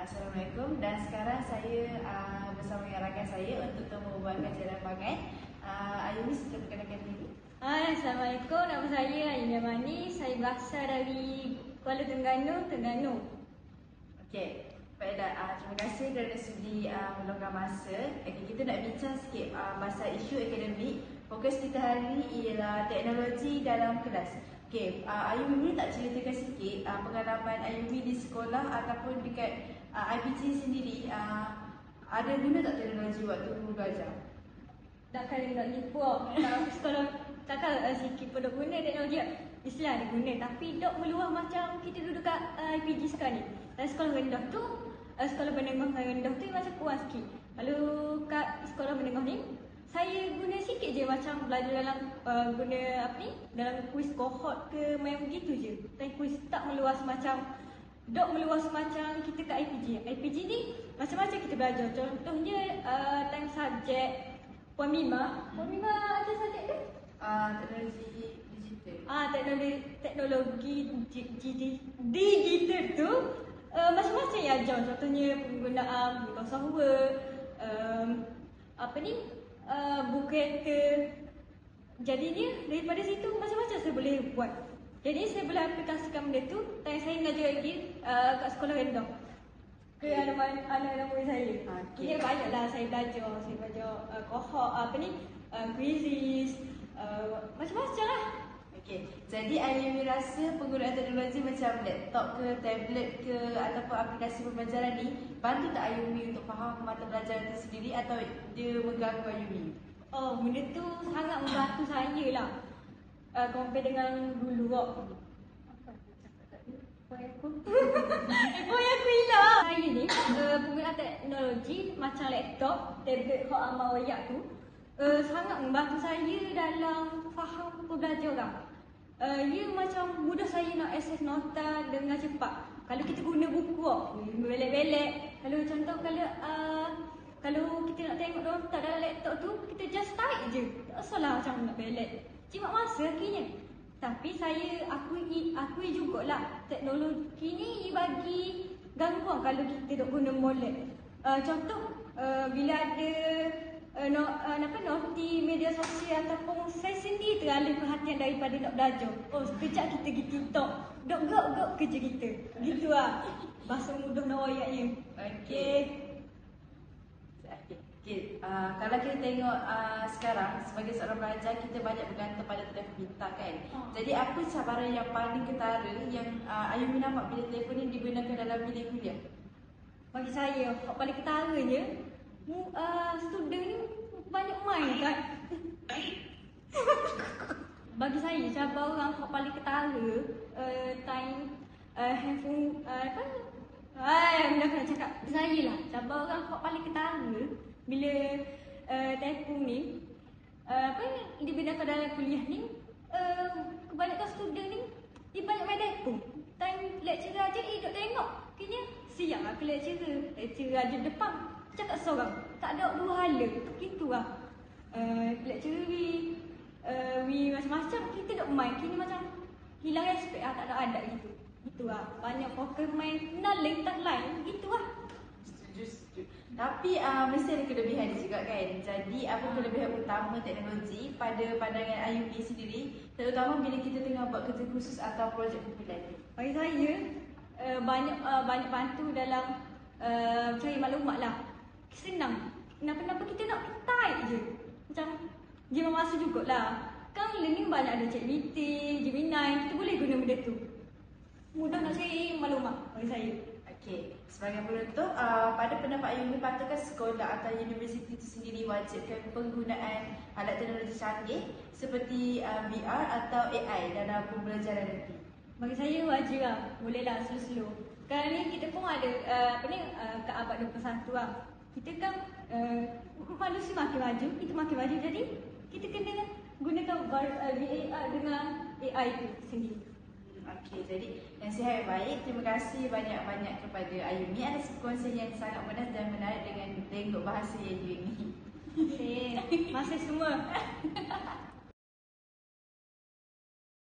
Assalamualaikum, dan sekarang saya bersama dengan rakan saya untuk membuat kajian lapangan. Ayumi, sila perkenalkan diri. Assalamualaikum, nama saya Ayumi Amani. Saya berasal dari Kuala Terengganu. Okey, baiklah, terima kasih kerana sudi meluangkan masa. Okey, kita nak bincang sikit pasal isu akademik. Fokus kita hari ini ialah teknologi dalam kelas. Okey, Ayumi tak ceritakan sikit pengalaman Ayumi di sekolah ataupun dekat IPG sendiri, ada guna tak teknologi waktu belajar? Takkan nak nipu sekolah takkan sikit pun dok guna teknologi. Mestilah ada guna, tapi dok meluah macam kita duduk kat IPG sekarang ni. Dan sekolah rendah tu, sekolah menengah rendah tu macam kurang sikit. Kalau kat sekolah menengah ni, saya guna sikit je macam belajar dalam guna apa ni, dalam kuis kohort ke main begitu je. Tapi kuis tak meluas macam dok meluas macam kita kat IPG. IPG ni macam-macam kita belajar. Contohnya time subjek Puan Mima ada subjek tu? Teknologi digital. Teknologi digital tu macam-macam yang ajar. Contohnya penggunaan Windows software, apa ni, buku kereta. Jadinya daripada situ macam-macam saya boleh buat. Jadi saya boleh aplikasikan benda tu. Dan saya mengajar lagi kat sekolah rendah ke anak-anak murid saya. Ini banyaklah saya belajar. Saya belajar kohort, apa ni, quizzes, macam-macam lah. Okey, jadi Ayumi rasa penggunaan teknologi macam laptop ke, tablet ke, ataupun aplikasi pembelajaran ni bantu tak Ayumi untuk faham mata pelajaran itu sendiri atau dia mengganggu Ayumi? Oh, benda tu sangat membantu saya lah. Compare dengan dulu Boy aku hilang. Saya ni penggunaan teknologi macam laptop, tablet hok amal wayak tu sangat membantu saya dalam faham pembelajaran. Ia macam mudah saya nak access nota dengan cepat. Kalau kita guna buku belek-belek. Kalau contoh kalau kita nak tengok nota dalam laptop tu, kita just tarik je. Tak salah macam nak belek. Jimat masa akhirnya. Tapi saya akui jugalah teknologi ni bagi gangguan kalau kita dok guna molek. Contoh bila ada noti media sosial ataupun saya sendiri teralih perhatian daripada nak belajar. Oh, sekejap kita pergi TikTok. Dok gok kerja kita. Gitu lah. Bahasa mudah nak ayatnya. Okey. Kalau kita tengok sekarang sebagai seorang pelajar, kita banyak bergantung pada telefon pintar kan. Jadi apa cabaran yang paling ketara yang Ayumi nampak bila telefon ni digunakan dalam bilik kuliah? Bagi saya, yang paling ketaranya student ni banyak main kan. Bagi saya, cabaran yang paling ketara time handphone nak kena cakap saya lah. Cabaran yang paling ketara bila telefon ni digunakan dalam kuliah ni, kebanyakan student ni dia banyak main telefon. Time lecturer aja duduk tengok, kayaknya siap lah ke lecturer aja depan cakap seorang, tak ada dua hala. Gitu lah. Lecturer we macam-macam, kita duk main, kini macam hilang respect lah, tak ada adab gitu. Gitu lah. Banyak fokus main naling tak lain, gitu lah. Setuju. Tapi mesti ada kelebihan juga kan. Jadi apa kelebihan utama teknologi pada pandangan Ayumi sendiri, terutama bila kita tengah buat kerja khusus atau projek kumpulan? Bagi saya banyak bantu dalam cari maklumat lah. Senang. Kenapa kita nak type je. Macam jimat masa jugalah. Kan learning banyak ada ChatGPT, Gemini, kita boleh guna benda tu. Mudah nak cari maklumat bagi saya. Okey, sebagai penutup, pada pendapat Ayumi, patutkah sekolah atau universiti itu sendiri wajibkan penggunaan alat teknologi canggih seperti VR atau AI dalam pembelajaran nanti? Bagi saya wajib lah. Bolehlah slow-slow. Sekarang ni kita pun ada ke abad 21 lah. Kita kan manusia makin maju, kita makin maju. Jadi kita kena gunakan VAR dengan AI itu sendiri. Okey, jadi nasihat yang baik. Terima kasih banyak-banyak kepada Ayumi atas perkongsian yang sangat mudah dan menarik dengan tengok bahasa yang ini. Masih semua.